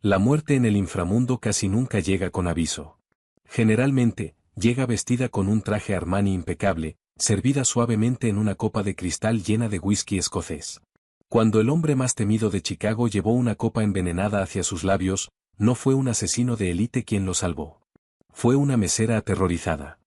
La muerte en el inframundo casi nunca llega con aviso. Generalmente, llega vestida con un traje Armani impecable, servida suavemente en una copa de cristal llena de whisky escocés. Cuando el hombre más temido de Chicago llevó una copa envenenada hacia sus labios, no fue un asesino de élite quien lo salvó. Fue una mesera aterrorizada.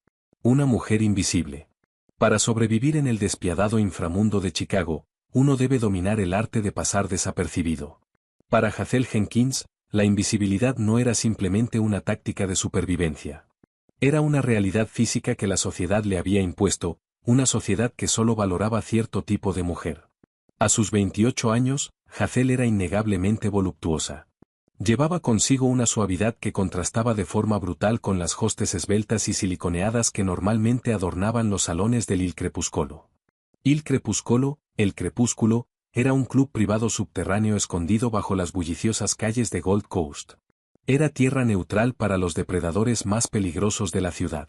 Una mujer invisible. Para sobrevivir en el despiadado inframundo de Chicago, uno debe dominar el arte de pasar desapercibido. Para Hazel Jenkins, la invisibilidad no era simplemente una táctica de supervivencia. Era una realidad física que la sociedad le había impuesto, una sociedad que solo valoraba cierto tipo de mujer. A sus 28 años, Hazel era innegablemente voluptuosa. Llevaba consigo una suavidad que contrastaba de forma brutal con las hostes esbeltas y siliconeadas que normalmente adornaban los salones del Il Crepuscolo. Il Crepuscolo, el crepúsculo, era un club privado subterráneo escondido bajo las bulliciosas calles de Gold Coast. Era tierra neutral para los depredadores más peligrosos de la ciudad.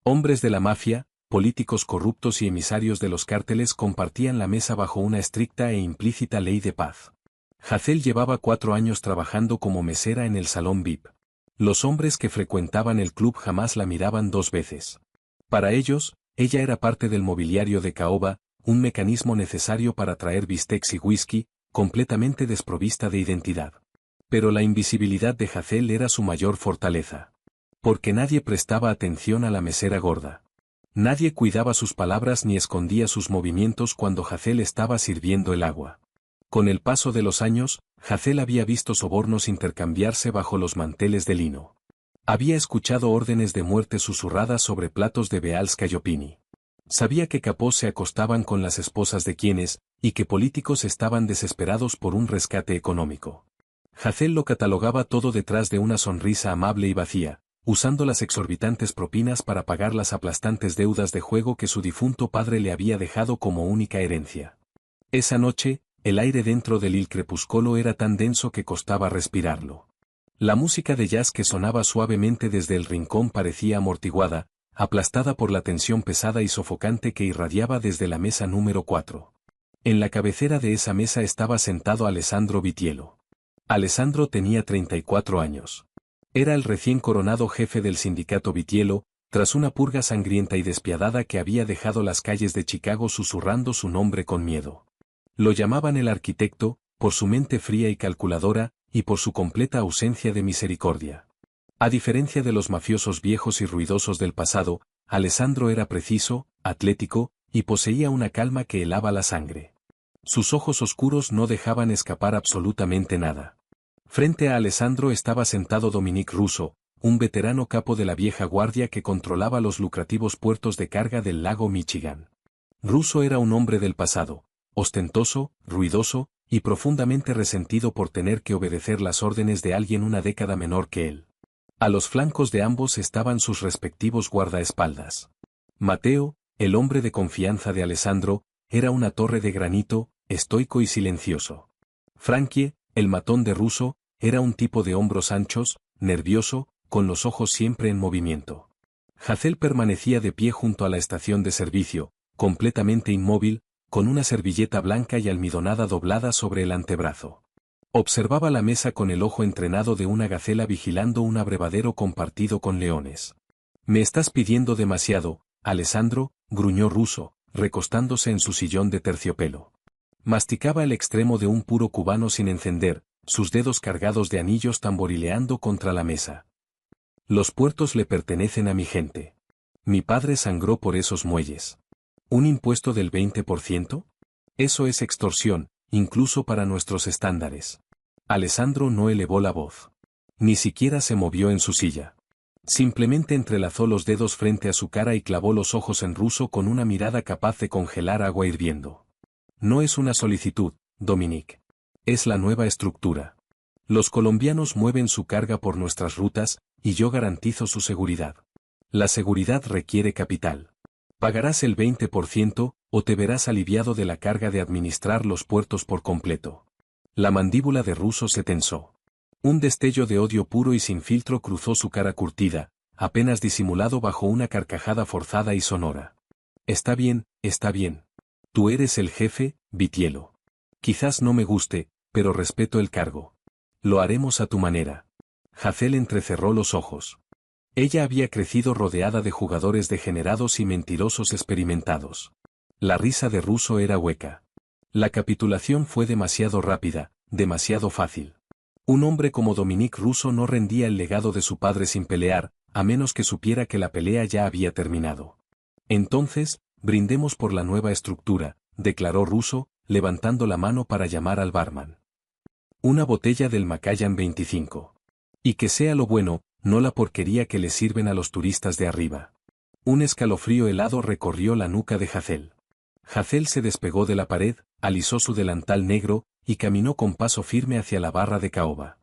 Hombres de la mafia, políticos corruptos y emisarios de los cárteles compartían la mesa bajo una estricta e implícita ley de paz. Hazel llevaba 4 años trabajando como mesera en el salón VIP. Los hombres que frecuentaban el club jamás la miraban 2 veces. Para ellos, ella era parte del mobiliario de caoba, un mecanismo necesario para traer bistecs y whisky, completamente desprovista de identidad. Pero la invisibilidad de Hazel era su mayor fortaleza. Porque nadie prestaba atención a la mesera gorda. Nadie cuidaba sus palabras ni escondía sus movimientos cuando Hazel estaba sirviendo el agua. Con el paso de los años, Hazel había visto sobornos intercambiarse bajo los manteles de lino. Había escuchado órdenes de muerte susurradas sobre platos de Beals Callopini. Sabía que capós se acostaban con las esposas de quienes, y que políticos estaban desesperados por un rescate económico. Hazel lo catalogaba todo detrás de una sonrisa amable y vacía, usando las exorbitantes propinas para pagar las aplastantes deudas de juego que su difunto padre le había dejado como única herencia. Esa noche, el aire dentro del Il Crepuscolo era tan denso que costaba respirarlo. La música de jazz que sonaba suavemente desde el rincón parecía amortiguada, aplastada por la tensión pesada y sofocante que irradiaba desde la mesa número 4. En la cabecera de esa mesa estaba sentado Alessandro Vitiello. Alessandro tenía 34 años. Era el recién coronado jefe del sindicato Vitiello, tras una purga sangrienta y despiadada que había dejado las calles de Chicago susurrando su nombre con miedo. Lo llamaban el arquitecto, por su mente fría y calculadora, y por su completa ausencia de misericordia. A diferencia de los mafiosos viejos y ruidosos del pasado, Alessandro era preciso, atlético, y poseía una calma que helaba la sangre. Sus ojos oscuros no dejaban escapar absolutamente nada. Frente a Alessandro estaba sentado Dominique Russo, un veterano capo de la vieja guardia que controlaba los lucrativos puertos de carga del lago Michigan. Russo era un hombre del pasado, ostentoso, ruidoso, y profundamente resentido por tener que obedecer las órdenes de alguien una década menor que él. A los flancos de ambos estaban sus respectivos guardaespaldas. Mateo, el hombre de confianza de Alessandro, era una torre de granito, estoico y silencioso. Frankie, el matón de Russo, era un tipo de hombros anchos, nervioso, con los ojos siempre en movimiento. Hazel permanecía de pie junto a la estación de servicio, completamente inmóvil, con una servilleta blanca y almidonada doblada sobre el antebrazo. Observaba la mesa con el ojo entrenado de una gacela vigilando un abrevadero compartido con leones. «Me estás pidiendo demasiado, Alessandro», gruñó Russo, recostándose en su sillón de terciopelo. Masticaba el extremo de un puro cubano sin encender, sus dedos cargados de anillos tamborileando contra la mesa. «Los puertos le pertenecen a mi gente. Mi padre sangró por esos muelles. ¿Un impuesto del 20%? Eso es extorsión, incluso para nuestros estándares». Alessandro no elevó la voz. Ni siquiera se movió en su silla. Simplemente entrelazó los dedos frente a su cara y clavó los ojos en Russo con una mirada capaz de congelar agua hirviendo. «No es una solicitud, Dominique. Es la nueva estructura. Los colombianos mueven su carga por nuestras rutas, y yo garantizo su seguridad. La seguridad requiere capital. Pagarás el 20%, o te verás aliviado de la carga de administrar los puertos por completo». La mandíbula de Russo se tensó. Un destello de odio puro y sin filtro cruzó su cara curtida, apenas disimulado bajo una carcajada forzada y sonora. Está bien, está bien. Tú eres el jefe, Vitiello. Quizás no me guste, pero respeto el cargo. Lo haremos a tu manera. Hazel entrecerró los ojos. Ella había crecido rodeada de jugadores degenerados y mentirosos experimentados. La risa de Russo era hueca. La capitulación fue demasiado rápida, demasiado fácil. Un hombre como Dominique Russo no rendía el legado de su padre sin pelear, a menos que supiera que la pelea ya había terminado. Entonces, brindemos por la nueva estructura, declaró Russo, levantando la mano para llamar al barman. Una botella del Macallan 25. Y que sea lo bueno, no la porquería que le sirven a los turistas de arriba. Un escalofrío helado recorrió la nuca de Hazel. Hazel se despegó de la pared, alisó su delantal negro, y caminó con paso firme hacia la barra de caoba.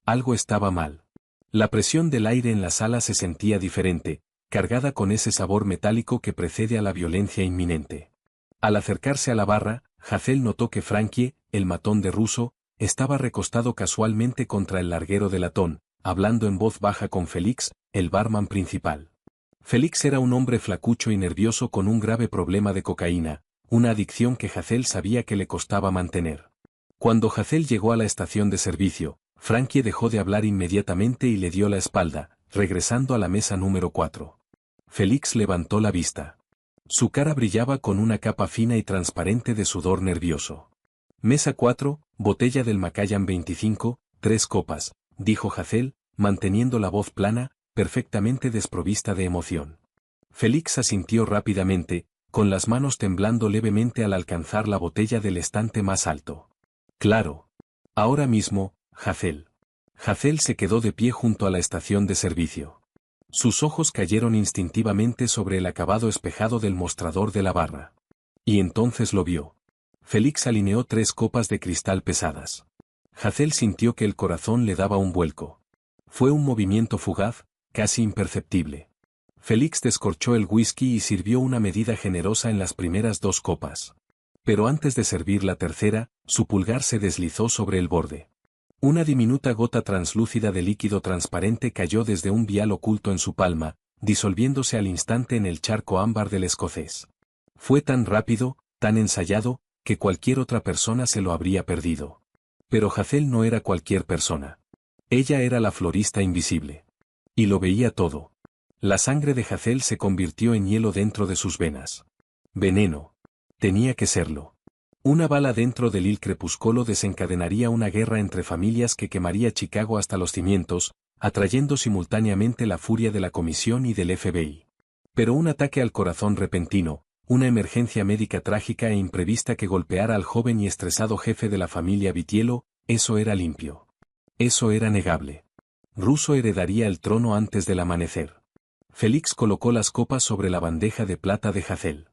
Algo estaba mal. La presión del aire en la sala se sentía diferente, cargada con ese sabor metálico que precede a la violencia inminente. Al acercarse a la barra, Hazel notó que Frankie, el matón de Russo, estaba recostado casualmente contra el larguero de latón, hablando en voz baja con Félix, el barman principal. Félix era un hombre flacucho y nervioso con un grave problema de cocaína, una adicción que Hazel sabía que le costaba mantener. Cuando Hazel llegó a la estación de servicio, Frankie dejó de hablar inmediatamente y le dio la espalda, regresando a la mesa número 4. Félix levantó la vista. Su cara brillaba con una capa fina y transparente de sudor nervioso. Mesa 4, botella del Macallan 25, 3 copas, dijo Hazel, manteniendo la voz plana, perfectamente desprovista de emoción. Félix asintió rápidamente, con las manos temblando levemente al alcanzar la botella del estante más alto. Claro. Ahora mismo, Hazel. Hazel se quedó de pie junto a la estación de servicio. Sus ojos cayeron instintivamente sobre el acabado espejado del mostrador de la barra. Y entonces lo vio. Félix alineó 3 copas de cristal pesadas. Hazel sintió que el corazón le daba un vuelco. Fue un movimiento fugaz, casi imperceptible. Félix descorchó el whisky y sirvió una medida generosa en las primeras 2 copas. Pero antes de servir la tercera, su pulgar se deslizó sobre el borde. Una diminuta gota translúcida de líquido transparente cayó desde un vial oculto en su palma, disolviéndose al instante en el charco ámbar del escocés. Fue tan rápido, tan ensayado, que cualquier otra persona se lo habría perdido. Pero Hazel no era cualquier persona. Ella era la florista invisible. Y lo veía todo. La sangre de Hazel se convirtió en hielo dentro de sus venas. Veneno. Tenía que serlo. Una bala dentro del Il Crepúsculo desencadenaría una guerra entre familias que quemaría Chicago hasta los cimientos, atrayendo simultáneamente la furia de la comisión y del FBI. Pero un ataque al corazón repentino, una emergencia médica trágica e imprevista que golpeara al joven y estresado jefe de la familia Vitiello, eso era limpio. Eso era negable. Russo heredaría el trono antes del amanecer. Félix colocó las copas sobre la bandeja de plata de Hazel.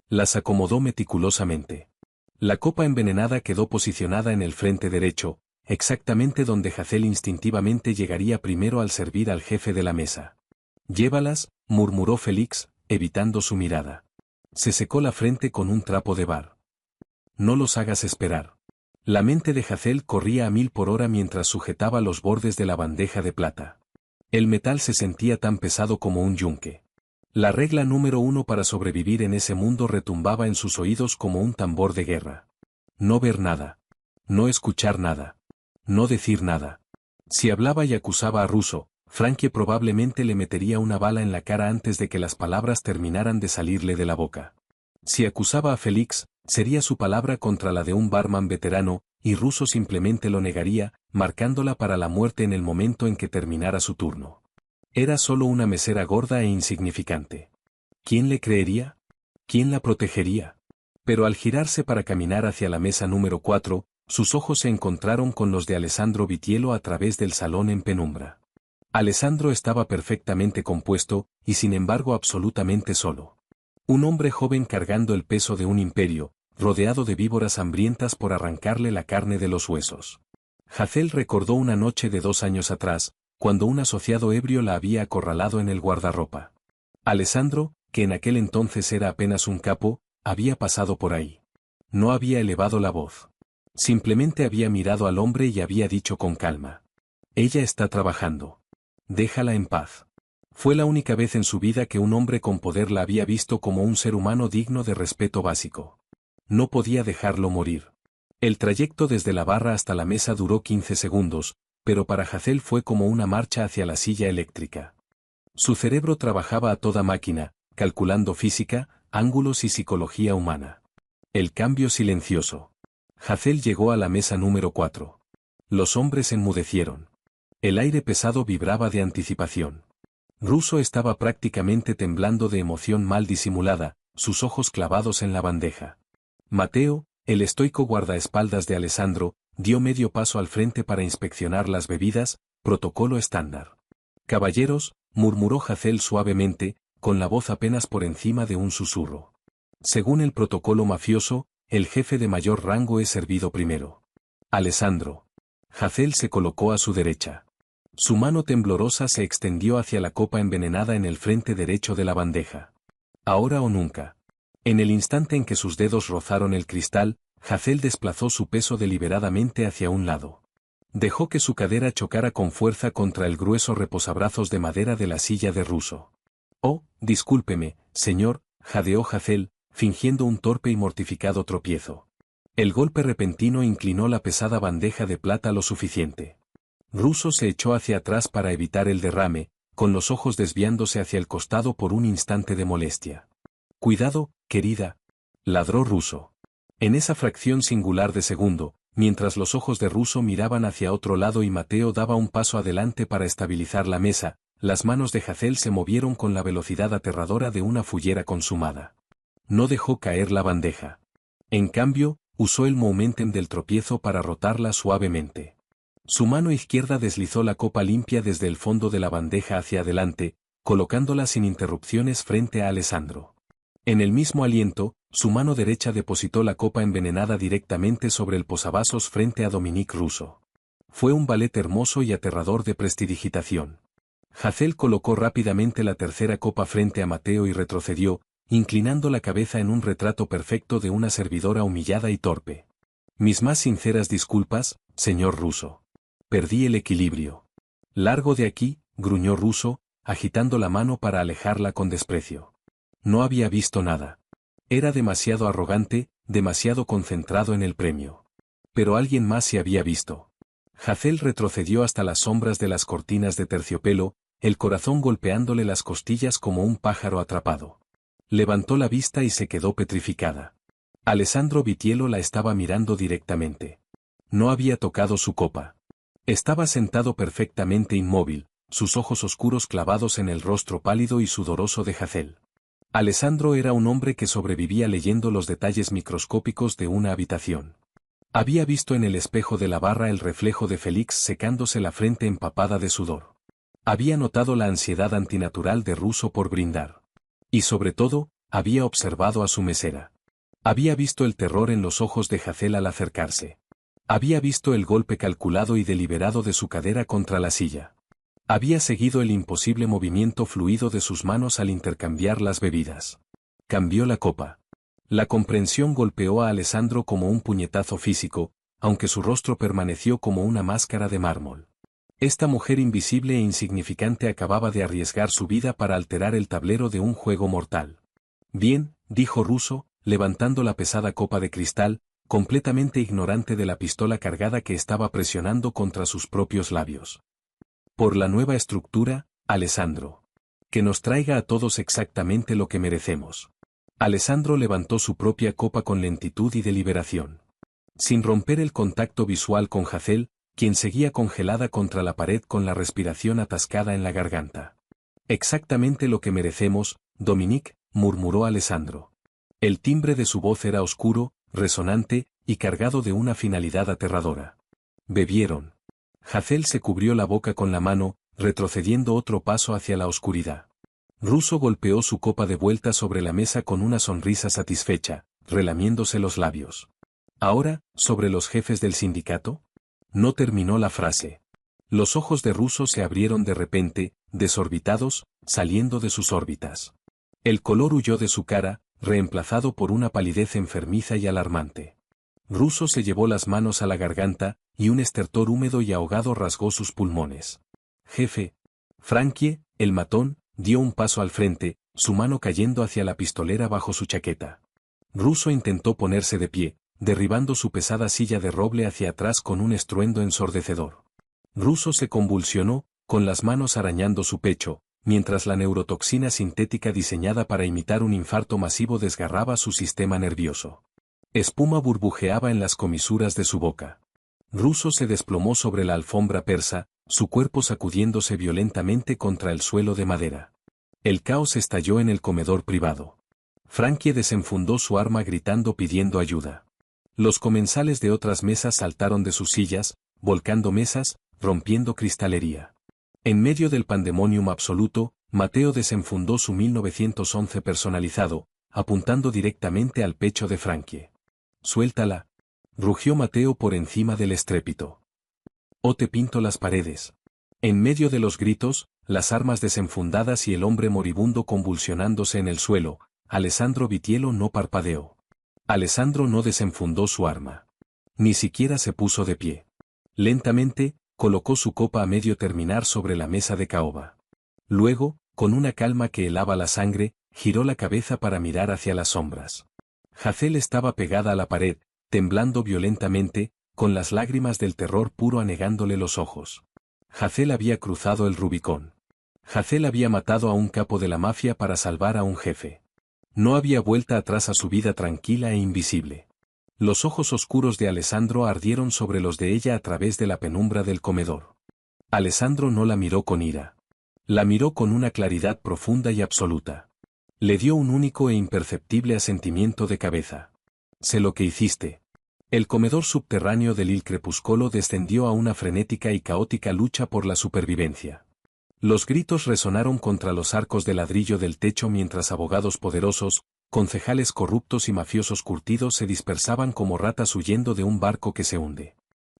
Las acomodó meticulosamente. La copa envenenada quedó posicionada en el frente derecho, exactamente donde Hazel instintivamente llegaría primero al servir al jefe de la mesa. Llévalas, murmuró Félix, evitando su mirada. Se secó la frente con un trapo de bar. No los hagas esperar. La mente de Hazel corría a 1000 por hora mientras sujetaba los bordes de la bandeja de plata. El metal se sentía tan pesado como un yunque. La regla número 1 para sobrevivir en ese mundo retumbaba en sus oídos como un tambor de guerra. No ver nada. No escuchar nada. No decir nada. Si hablaba y acusaba a Russo, Frankie probablemente le metería una bala en la cara antes de que las palabras terminaran de salirle de la boca. Si acusaba a Félix, sería su palabra contra la de un barman veterano, y Russo simplemente lo negaría, marcándola para la muerte en el momento en que terminara su turno. Era solo una mesera gorda e insignificante. ¿Quién le creería? ¿Quién la protegería? Pero al girarse para caminar hacia la mesa número 4, sus ojos se encontraron con los de Alessandro Vitiello a través del salón en penumbra. Alessandro estaba perfectamente compuesto, y sin embargo absolutamente solo. Un hombre joven cargando el peso de un imperio, rodeado de víboras hambrientas por arrancarle la carne de los huesos. Hazel recordó una noche de 2 años atrás, cuando un asociado ebrio la había acorralado en el guardarropa. Alessandro, que en aquel entonces era apenas un capo, había pasado por ahí. No había elevado la voz. Simplemente había mirado al hombre y había dicho con calma: ella está trabajando. Déjala en paz. Fue la única vez en su vida que un hombre con poder la había visto como un ser humano digno de respeto básico. No podía dejarlo morir. El trayecto desde la barra hasta la mesa duró 15 segundos, pero para Hazel fue como una marcha hacia la silla eléctrica. Su cerebro trabajaba a toda máquina, calculando física, ángulos y psicología humana. El cambio silencioso. Hazel llegó a la mesa número 4. Los hombres enmudecieron. El aire pesado vibraba de anticipación. Russo estaba prácticamente temblando de emoción mal disimulada, sus ojos clavados en la bandeja. Mateo, el estoico guardaespaldas de Alessandro, dio medio paso al frente para inspeccionar las bebidas, protocolo estándar. Caballeros, murmuró Hazel suavemente, con la voz apenas por encima de un susurro. Según el protocolo mafioso, el jefe de mayor rango es servido primero. Alessandro. Hazel se colocó a su derecha. Su mano temblorosa se extendió hacia la copa envenenada en el frente derecho de la bandeja. Ahora o nunca. En el instante en que sus dedos rozaron el cristal, Hazel desplazó su peso deliberadamente hacia un lado. Dejó que su cadera chocara con fuerza contra el grueso reposabrazos de madera de la silla de Russo. Oh, discúlpeme, señor, jadeó Hazel, fingiendo un torpe y mortificado tropiezo. El golpe repentino inclinó la pesada bandeja de plata lo suficiente. Russo se echó hacia atrás para evitar el derrame, con los ojos desviándose hacia el costado por un instante de molestia. Cuidado, querida, ladró Russo. En esa fracción singular de segundo, mientras los ojos de Russo miraban hacia otro lado y Mateo daba un paso adelante para estabilizar la mesa, las manos de Hazel se movieron con la velocidad aterradora de una fullera consumada. No dejó caer la bandeja. En cambio, usó el momentum del tropiezo para rotarla suavemente. Su mano izquierda deslizó la copa limpia desde el fondo de la bandeja hacia adelante, colocándola sin interrupciones frente a Alessandro. En el mismo aliento, su mano derecha depositó la copa envenenada directamente sobre el posavasos frente a Dominique Russo. Fue un ballet hermoso y aterrador de prestidigitación. Hazel colocó rápidamente la tercera copa frente a Mateo y retrocedió, inclinando la cabeza en un retrato perfecto de una servidora humillada y torpe. Mis más sinceras disculpas, señor Russo. Perdí el equilibrio. Largo de aquí, gruñó Russo, agitando la mano para alejarla con desprecio. No había visto nada. Era demasiado arrogante, demasiado concentrado en el premio. Pero alguien más se había visto. Hazel retrocedió hasta las sombras de las cortinas de terciopelo, el corazón golpeándole las costillas como un pájaro atrapado. Levantó la vista y se quedó petrificada. Alessandro Vitiello la estaba mirando directamente. No había tocado su copa. Estaba sentado perfectamente inmóvil, sus ojos oscuros clavados en el rostro pálido y sudoroso de Hazel. Alessandro era un hombre que sobrevivía leyendo los detalles microscópicos de una habitación. Había visto en el espejo de la barra el reflejo de Félix secándose la frente empapada de sudor. Había notado la ansiedad antinatural de Russo por brindar. Y sobre todo, había observado a su mesera. Había visto el terror en los ojos de Hazel al acercarse. Había visto el golpe calculado y deliberado de su cadera contra la silla. Había seguido el imposible movimiento fluido de sus manos al intercambiar las bebidas. Cambió la copa. La comprensión golpeó a Alessandro como un puñetazo físico, aunque su rostro permaneció como una máscara de mármol. Esta mujer invisible e insignificante acababa de arriesgar su vida para alterar el tablero de un juego mortal. Bien, dijo Russo, levantando la pesada copa de cristal, completamente ignorante de la pistola cargada que estaba presionando contra sus propios labios. Por la nueva estructura, Alessandro. Que nos traiga a todos exactamente lo que merecemos. Alessandro levantó su propia copa con lentitud y deliberación. Sin romper el contacto visual con Hazel, quien seguía congelada contra la pared con la respiración atascada en la garganta. Exactamente lo que merecemos, Dominique, murmuró Alessandro. El timbre de su voz era oscuro, resonante, y cargado de una finalidad aterradora. Bebieron. Hazel se cubrió la boca con la mano, retrocediendo otro paso hacia la oscuridad. Russo golpeó su copa de vuelta sobre la mesa con una sonrisa satisfecha, relamiéndose los labios. ¿Ahora, sobre los jefes del sindicato? No terminó la frase. Los ojos de Russo se abrieron de repente, desorbitados, saliendo de sus órbitas. El color huyó de su cara, reemplazado por una palidez enfermiza y alarmante. Russo se llevó las manos a la garganta, y un estertor húmedo y ahogado rasgó sus pulmones. Jefe. Frankie, el matón, dio un paso al frente, su mano cayendo hacia la pistolera bajo su chaqueta. Russo intentó ponerse de pie, derribando su pesada silla de roble hacia atrás con un estruendo ensordecedor. Russo se convulsionó, con las manos arañando su pecho, mientras la neurotoxina sintética diseñada para imitar un infarto masivo desgarraba su sistema nervioso. Espuma burbujeaba en las comisuras de su boca. Russo se desplomó sobre la alfombra persa, su cuerpo sacudiéndose violentamente contra el suelo de madera. El caos estalló en el comedor privado. Frankie desenfundó su arma gritando pidiendo ayuda. Los comensales de otras mesas saltaron de sus sillas, volcando mesas, rompiendo cristalería. En medio del pandemonium absoluto, Mateo desenfundó su 1911 personalizado, apuntando directamente al pecho de Frankie. «Suéltala», rugió Mateo por encima del estrépito. «O te pinto las paredes». En medio de los gritos, las armas desenfundadas y el hombre moribundo convulsionándose en el suelo, Alessandro Vitiello no parpadeó. Alessandro no desenfundó su arma. Ni siquiera se puso de pie. Lentamente, colocó su copa a medio terminar sobre la mesa de caoba. Luego, con una calma que helaba la sangre, giró la cabeza para mirar hacia las sombras. Hazel estaba pegada a la pared, temblando violentamente, con las lágrimas del terror puro anegándole los ojos. Hazel había cruzado el Rubicón. Hazel había matado a un capo de la mafia para salvar a un jefe. No había vuelta atrás a su vida tranquila e invisible. Los ojos oscuros de Alessandro ardieron sobre los de ella a través de la penumbra del comedor. Alessandro no la miró con ira. La miró con una claridad profunda y absoluta. Le dio un único e imperceptible asentimiento de cabeza. «Sé lo que hiciste». El comedor subterráneo del Il Crepuscolo descendió a una frenética y caótica lucha por la supervivencia. Los gritos resonaron contra los arcos de ladrillo del techo mientras abogados poderosos, concejales corruptos y mafiosos curtidos se dispersaban como ratas huyendo de un barco que se hunde.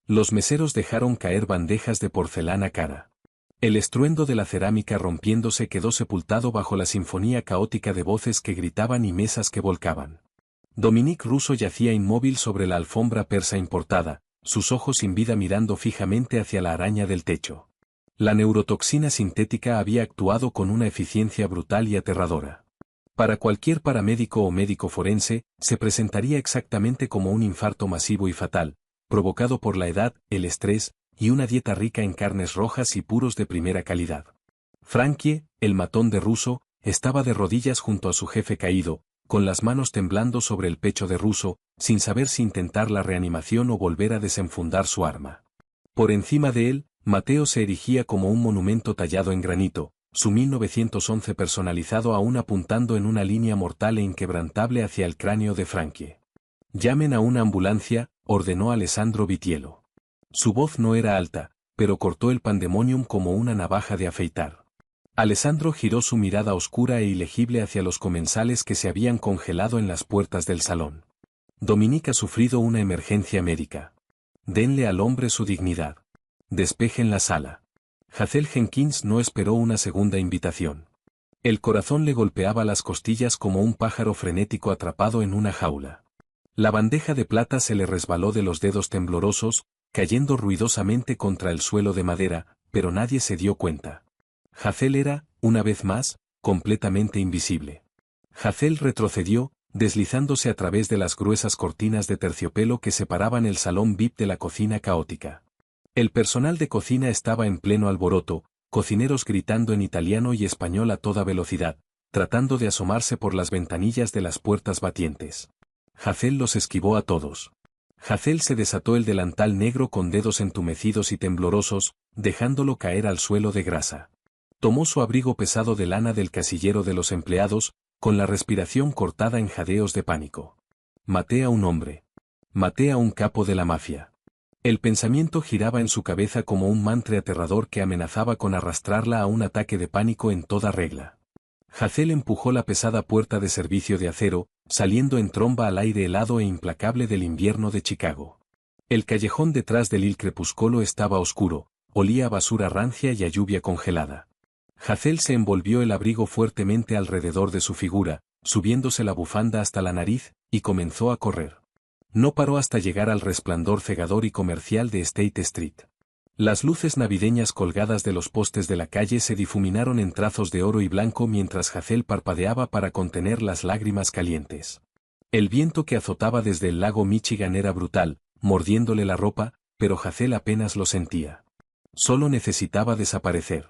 Los meseros dejaron caer bandejas de porcelana cara. El estruendo de la cerámica rompiéndose quedó sepultado bajo la sinfonía caótica de voces que gritaban y mesas que volcaban. Dominique Russo yacía inmóvil sobre la alfombra persa importada, sus ojos sin vida mirando fijamente hacia la araña del techo. La neurotoxina sintética había actuado con una eficiencia brutal y aterradora. Para cualquier paramédico o médico forense, se presentaría exactamente como un infarto masivo y fatal, provocado por la edad, el estrés, y una dieta rica en carnes rojas y puros de primera calidad. Frankie, el matón de Russo, estaba de rodillas junto a su jefe caído, con las manos temblando sobre el pecho de Russo, sin saber si intentar la reanimación o volver a desenfundar su arma. Por encima de él, Mateo se erigía como un monumento tallado en granito, su 1911 personalizado aún apuntando en una línea mortal e inquebrantable hacia el cráneo de Frankie. «Llamen a una ambulancia», ordenó Alessandro Vitiello. Su voz no era alta, pero cortó el pandemonium como una navaja de afeitar. Alessandro giró su mirada oscura e ilegible hacia los comensales que se habían congelado en las puertas del salón. «Dominique ha sufrido una emergencia médica. Denle al hombre su dignidad. Despejen la sala». Hazel Jenkins no esperó una segunda invitación. El corazón le golpeaba las costillas como un pájaro frenético atrapado en una jaula. La bandeja de plata se le resbaló de los dedos temblorosos, cayendo ruidosamente contra el suelo de madera, pero nadie se dio cuenta. Hazel era, una vez más, completamente invisible. Hazel retrocedió, deslizándose a través de las gruesas cortinas de terciopelo que separaban el salón VIP de la cocina caótica. El personal de cocina estaba en pleno alboroto, cocineros gritando en italiano y español a toda velocidad, tratando de asomarse por las ventanillas de las puertas batientes. Hazel los esquivó a todos. Hazel se desató el delantal negro con dedos entumecidos y temblorosos, dejándolo caer al suelo de grasa. Tomó su abrigo pesado de lana del casillero de los empleados, con la respiración cortada en jadeos de pánico. «Maté a un hombre. Maté a un capo de la mafia». El pensamiento giraba en su cabeza como un mantra aterrador que amenazaba con arrastrarla a un ataque de pánico en toda regla. Hazel empujó la pesada puerta de servicio de acero, saliendo en tromba al aire helado e implacable del invierno de Chicago. El callejón detrás del Il Crepuscolo estaba oscuro, olía a basura rancia y a lluvia congelada. Hazel se envolvió el abrigo fuertemente alrededor de su figura, subiéndose la bufanda hasta la nariz, y comenzó a correr. No paró hasta llegar al resplandor cegador y comercial de State Street. Las luces navideñas colgadas de los postes de la calle se difuminaron en trazos de oro y blanco mientras Hazel parpadeaba para contener las lágrimas calientes. El viento que azotaba desde el lago Michigan era brutal, mordiéndole la ropa, pero Hazel apenas lo sentía. Solo necesitaba desaparecer.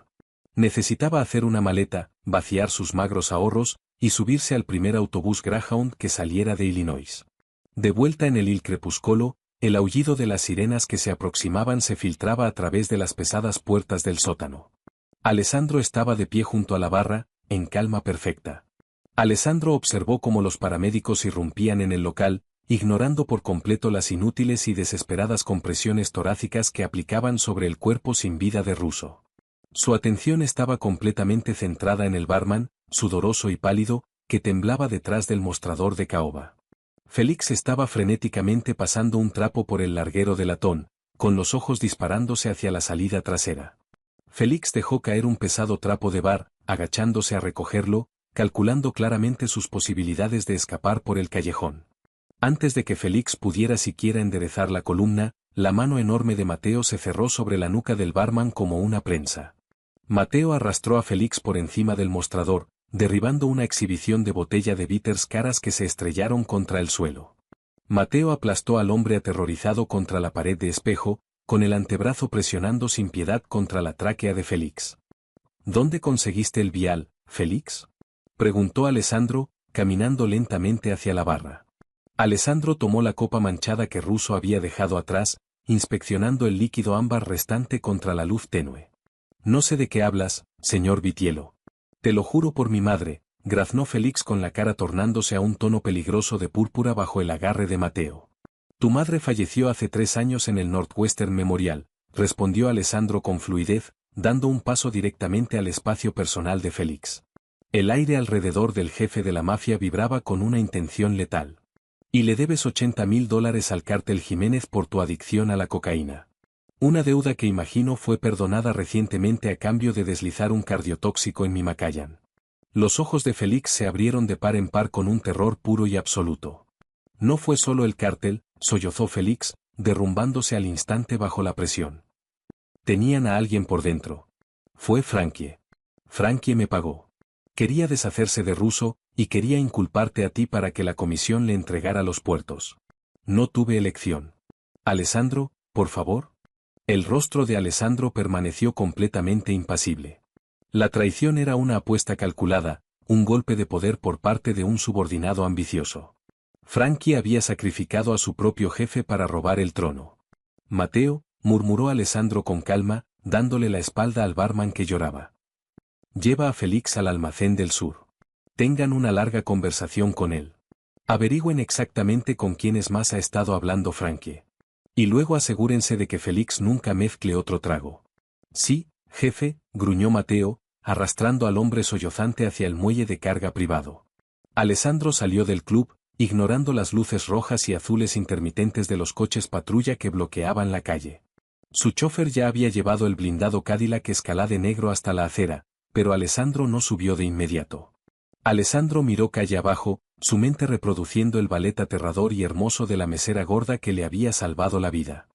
Necesitaba hacer una maleta, vaciar sus magros ahorros, y subirse al primer autobús Greyhound que saliera de Illinois. De vuelta en el Il Crepúsculo, el aullido de las sirenas que se aproximaban se filtraba a través de las pesadas puertas del sótano. Alessandro estaba de pie junto a la barra, en calma perfecta. Alessandro observó cómo los paramédicos irrumpían en el local, ignorando por completo las inútiles y desesperadas compresiones torácicas que aplicaban sobre el cuerpo sin vida de Russo. Su atención estaba completamente centrada en el barman, sudoroso y pálido, que temblaba detrás del mostrador de caoba. Félix estaba frenéticamente pasando un trapo por el larguero de latón, con los ojos disparándose hacia la salida trasera. Félix dejó caer un pesado trapo de bar, agachándose a recogerlo, calculando claramente sus posibilidades de escapar por el callejón. Antes de que Félix pudiera siquiera enderezar la columna, la mano enorme de Mateo se cerró sobre la nuca del barman como una prensa. Mateo arrastró a Félix por encima del mostrador, derribando una exhibición de botella de bitters caras que se estrellaron contra el suelo. Mateo aplastó al hombre aterrorizado contra la pared de espejo, con el antebrazo presionando sin piedad contra la tráquea de Félix. ¿Dónde conseguiste el vial, Félix?, preguntó Alessandro, caminando lentamente hacia la barra. Alessandro tomó la copa manchada que Russo había dejado atrás, inspeccionando el líquido ámbar restante contra la luz tenue. No sé de qué hablas, señor Vitiello. Te lo juro por mi madre, graznó Félix con la cara tornándose a un tono peligroso de púrpura bajo el agarre de Mateo. Tu madre falleció hace 3 años en el Northwestern Memorial, respondió Alessandro con fluidez, dando un paso directamente al espacio personal de Félix. El aire alrededor del jefe de la mafia vibraba con una intención letal. Y le debes $80.000 al cártel Jiménez por tu adicción a la cocaína. Una deuda que imagino fue perdonada recientemente a cambio de deslizar un cardiotóxico en mi Macallan. Los ojos de Félix se abrieron de par en par con un terror puro y absoluto. No fue solo el cártel, sollozó Félix, derrumbándose al instante bajo la presión. Tenían a alguien por dentro. Fue Frankie. Frankie me pagó. Quería deshacerse de Russo, y quería inculparte a ti para que la comisión le entregara los puertos. No tuve elección. Alessandro, por favor. El rostro de Alessandro permaneció completamente impasible. La traición era una apuesta calculada, un golpe de poder por parte de un subordinado ambicioso. Frankie había sacrificado a su propio jefe para robar el trono. Mateo, murmuró Alessandro con calma, dándole la espalda al barman que lloraba. Lleva a Félix al almacén del sur. Tengan una larga conversación con él. Averigüen exactamente con quiénes más ha estado hablando Frankie. Y luego asegúrense de que Félix nunca mezcle otro trago. Sí, jefe, gruñó Mateo, arrastrando al hombre sollozante hacia el muelle de carga privado. Alessandro salió del club, ignorando las luces rojas y azules intermitentes de los coches patrulla que bloqueaban la calle. Su chofer ya había llevado el blindado Cadillac Escalade negro hasta la acera, pero Alessandro no subió de inmediato. Alessandro miró calle abajo, su mente reproduciendo el ballet aterrador y hermoso de la mesera gorda que le había salvado la vida.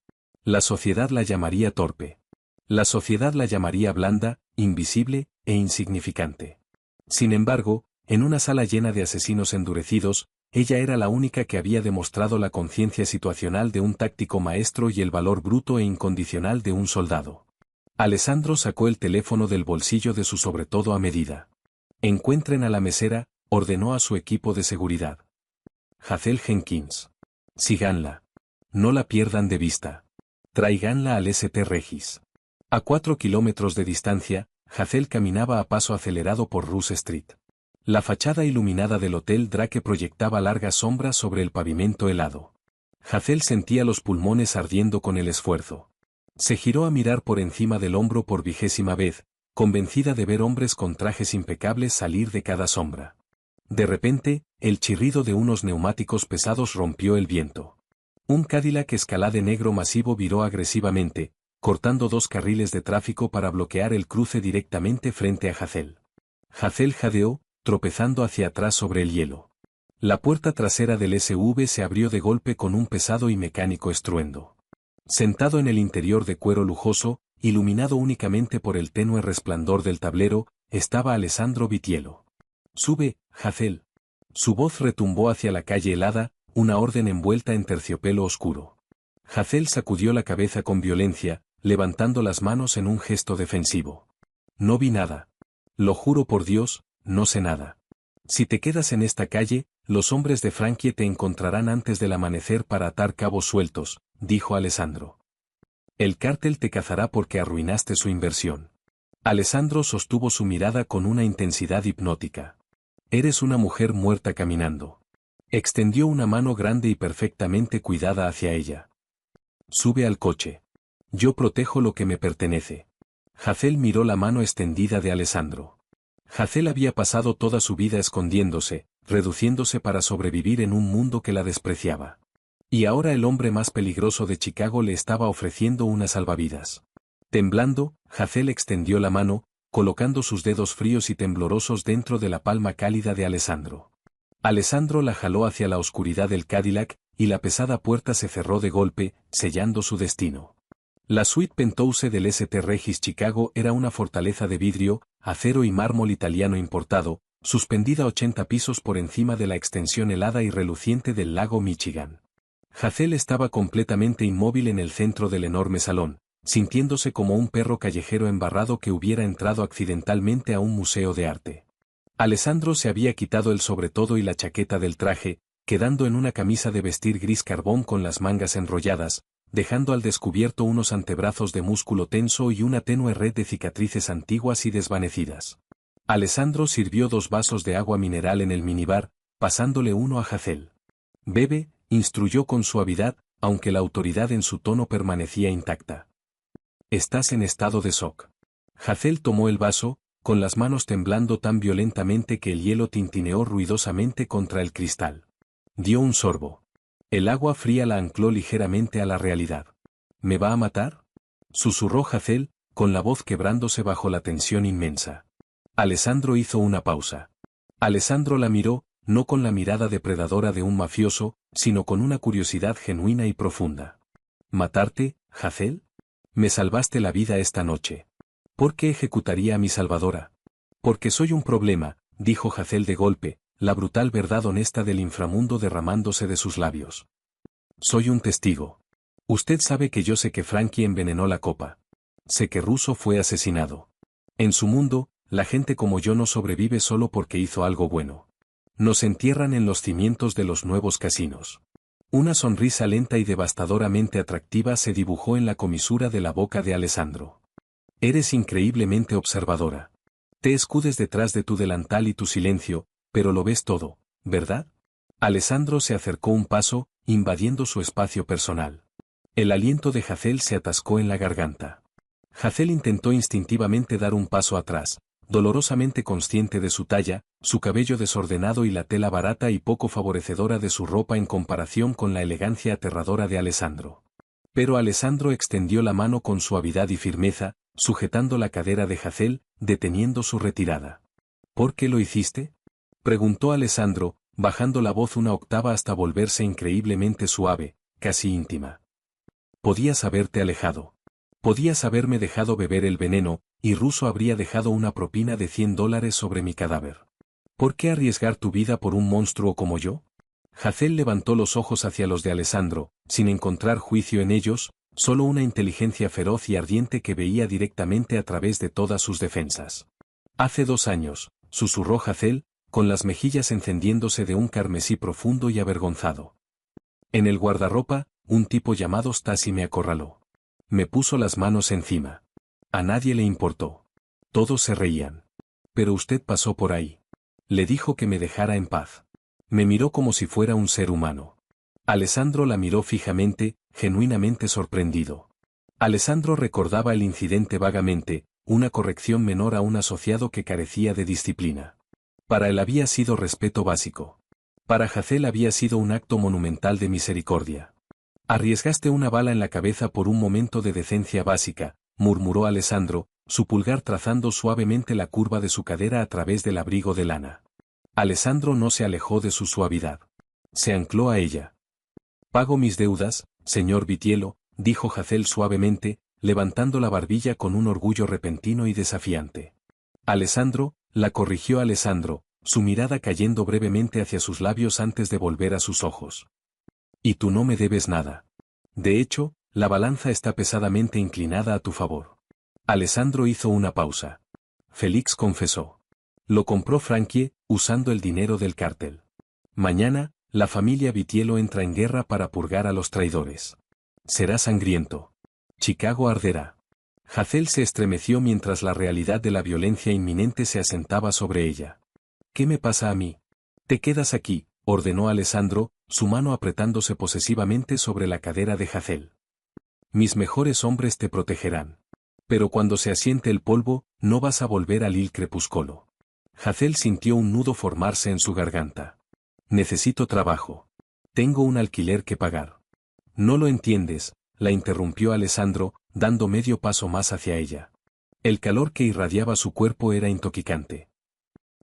La sociedad la llamaría torpe. La sociedad la llamaría blanda, invisible e insignificante. Sin embargo, en una sala llena de asesinos endurecidos, ella era la única que había demostrado la conciencia situacional de un táctico maestro y el valor bruto e incondicional de un soldado. Alessandro sacó el teléfono del bolsillo de su sobretodo a medida. Encuentren a la mesera, ordenó a su equipo de seguridad. Hazel Jenkins. Síganla. No la pierdan de vista. Tráiganla al St. Regis. A 4 kilómetros de distancia, Hazel caminaba a paso acelerado por Rush Street. La fachada iluminada del Hotel Drake proyectaba largas sombras sobre el pavimento helado. Hazel sentía los pulmones ardiendo con el esfuerzo. Se giró a mirar por encima del hombro por 20ª vez, convencida de ver hombres con trajes impecables salir de cada sombra. De repente, el chirrido de unos neumáticos pesados rompió el viento. Un Cadillac Escalade negro masivo viró agresivamente, cortando 2 carriles de tráfico para bloquear el cruce directamente frente a Hazel. Hazel jadeó, tropezando hacia atrás sobre el hielo. La puerta trasera del SUV se abrió de golpe con un pesado y mecánico estruendo. Sentado en el interior de cuero lujoso, iluminado únicamente por el tenue resplandor del tablero, estaba Alessandro Vitiello. «Sube, Hazel». Su voz retumbó hacia la calle helada, una orden envuelta en terciopelo oscuro. Hazel sacudió la cabeza con violencia, levantando las manos en un gesto defensivo. No vi nada. Lo juro por Dios, no sé nada. Si te quedas en esta calle, los hombres de Frankie te encontrarán antes del amanecer para atar cabos sueltos, dijo Alessandro. El cártel te cazará porque arruinaste su inversión. Alessandro sostuvo su mirada con una intensidad hipnótica. Eres una mujer muerta caminando. Extendió una mano grande y perfectamente cuidada hacia ella. Sube al coche. Yo protejo lo que me pertenece. Hazel miró la mano extendida de Alessandro. Hazel había pasado toda su vida escondiéndose, reduciéndose para sobrevivir en un mundo que la despreciaba. Y ahora el hombre más peligroso de Chicago le estaba ofreciendo una salvavidas. Temblando, Hazel extendió la mano, colocando sus dedos fríos y temblorosos dentro de la palma cálida de Alessandro. Alessandro la jaló hacia la oscuridad del Cadillac, y la pesada puerta se cerró de golpe, sellando su destino. La suite Penthouse del St. Regis Chicago era una fortaleza de vidrio, acero y mármol italiano importado, suspendida 80 pisos por encima de la extensión helada y reluciente del lago Michigan. Hazel estaba completamente inmóvil en el centro del enorme salón, sintiéndose como un perro callejero embarrado que hubiera entrado accidentalmente a un museo de arte. Alessandro se había quitado el sobretodo y la chaqueta del traje, quedando en una camisa de vestir gris carbón con las mangas enrolladas, dejando al descubierto unos antebrazos de músculo tenso y una tenue red de cicatrices antiguas y desvanecidas. Alessandro sirvió 2 vasos de agua mineral en el minibar, pasándole uno a Hazel. Bebe, instruyó con suavidad, aunque la autoridad en su tono permanecía intacta. Estás en estado de shock. Hazel tomó el vaso, con las manos temblando tan violentamente que el hielo tintineó ruidosamente contra el cristal. Dio un sorbo. El agua fría la ancló ligeramente a la realidad. ¿Me va a matar?, susurró Hazel, con la voz quebrándose bajo la tensión inmensa. Alessandro hizo una pausa. Alessandro la miró, no con la mirada depredadora de un mafioso, sino con una curiosidad genuina y profunda. ¿Matarte, Hazel? Me salvaste la vida esta noche. ¿Por qué ejecutaría a mi salvadora? Porque soy un problema, dijo Hazel de golpe, la brutal verdad honesta del inframundo derramándose de sus labios. Soy un testigo. Usted sabe que yo sé que Frankie envenenó la copa. Sé que Russo fue asesinado. En su mundo, la gente como yo no sobrevive solo porque hizo algo bueno. Nos entierran en los cimientos de los nuevos casinos. Una sonrisa lenta y devastadoramente atractiva se dibujó en la comisura de la boca de Alessandro. Eres increíblemente observadora. Te escudes detrás de tu delantal y tu silencio, pero lo ves todo, ¿verdad? Alessandro se acercó un paso, invadiendo su espacio personal. El aliento de Hazel se atascó en la garganta. Hazel intentó instintivamente dar un paso atrás, dolorosamente consciente de su talla, su cabello desordenado y la tela barata y poco favorecedora de su ropa en comparación con la elegancia aterradora de Alessandro. Pero Alessandro extendió la mano con suavidad y firmeza, sujetando la cadera de Hazel, deteniendo su retirada. ¿Por qué lo hiciste?, preguntó Alessandro, bajando la voz una octava hasta volverse increíblemente suave, casi íntima. Podías haberte alejado. Podías haberme dejado beber el veneno, y Russo habría dejado una propina de $100 sobre mi cadáver. ¿Por qué arriesgar tu vida por un monstruo como yo? Hazel levantó los ojos hacia los de Alessandro, sin encontrar juicio en ellos, solo una inteligencia feroz y ardiente que veía directamente a través de todas sus defensas. Hace 2 años, susurró Hazel, con las mejillas encendiéndose de un carmesí profundo y avergonzado. En el guardarropa, un tipo llamado Stasi me acorraló. Me puso las manos encima. A nadie le importó. Todos se reían. Pero usted pasó por ahí. Le dijo que me dejara en paz. Me miró como si fuera un ser humano. Alessandro la miró fijamente, genuinamente sorprendido. Alessandro recordaba el incidente vagamente, una corrección menor a un asociado que carecía de disciplina. Para él había sido respeto básico. Para Hazel había sido un acto monumental de misericordia. Arriesgaste una bala en la cabeza por un momento de decencia básica, murmuró Alessandro, su pulgar trazando suavemente la curva de su cadera a través del abrigo de lana. Alessandro no se alejó de su suavidad. Se ancló a ella. Pago mis deudas, señor Vitiello, dijo Hazel suavemente, levantando la barbilla con un orgullo repentino y desafiante. Alessandro, la corrigió Alessandro, su mirada cayendo brevemente hacia sus labios antes de volver a sus ojos. Y tú no me debes nada. De hecho, La balanza está pesadamente inclinada a tu favor. Alessandro hizo una pausa. Félix confesó. Lo compró Frankie, usando el dinero del cártel. Mañana, la familia Vitiello entra en guerra para purgar a los traidores. Será sangriento. Chicago arderá. Hazel se estremeció mientras la realidad de la violencia inminente se asentaba sobre ella. ¿Qué me pasa a mí? Te quedas aquí, ordenó Alessandro, su mano apretándose posesivamente sobre la cadera de Hazel. Mis mejores hombres te protegerán. Pero cuando se asiente el polvo, no vas a volver al Il Crepúsculo. Hazel sintió un nudo formarse en su garganta. Necesito trabajo. Tengo un alquiler que pagar. No lo entiendes, la interrumpió Alessandro, dando medio paso más hacia ella. El calor que irradiaba su cuerpo era intoxicante.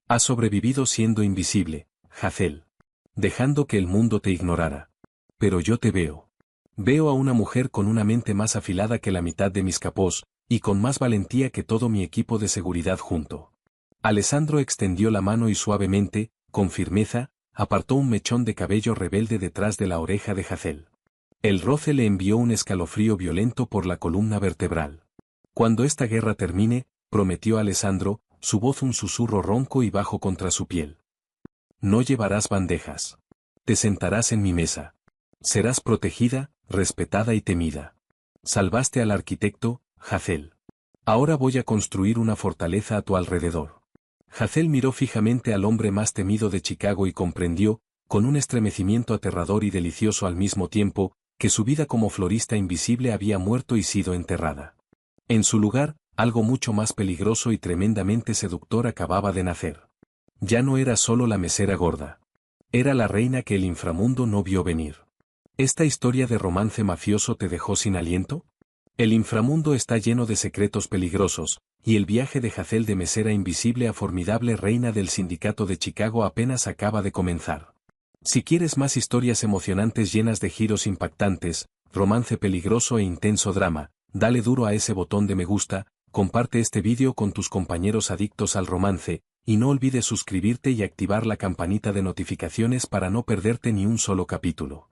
Has sobrevivido siendo invisible, Hazel. Dejando que el mundo te ignorara. Pero yo te veo. Veo a una mujer con una mente más afilada que la mitad de mis capós, y con más valentía que todo mi equipo de seguridad junto. Alessandro extendió la mano y suavemente, con firmeza, apartó un mechón de cabello rebelde detrás de la oreja de Hazel. El roce le envió un escalofrío violento por la columna vertebral. Cuando esta guerra termine, prometió Alessandro, su voz un susurro ronco y bajo contra su piel. No llevarás bandejas. Te sentarás en mi mesa. Serás protegida, respetada y temida. Salvaste al arquitecto, Hazel. Ahora voy a construir una fortaleza a tu alrededor. Hazel miró fijamente al hombre más temido de Chicago y comprendió, con un estremecimiento aterrador y delicioso al mismo tiempo, que su vida como florista invisible había muerto y sido enterrada. En su lugar, algo mucho más peligroso y tremendamente seductor acababa de nacer. Ya no era solo la mesera gorda. Era la reina que el inframundo no vio venir. ¿Esta historia de romance mafioso te dejó sin aliento? El inframundo está lleno de secretos peligrosos, y el viaje de Hazel de mesera invisible a formidable reina del sindicato de Chicago apenas acaba de comenzar. Si quieres más historias emocionantes llenas de giros impactantes, romance peligroso e intenso drama, dale duro a ese botón de me gusta, comparte este vídeo con tus compañeros adictos al romance, y no olvides suscribirte y activar la campanita de notificaciones para no perderte ni un solo capítulo.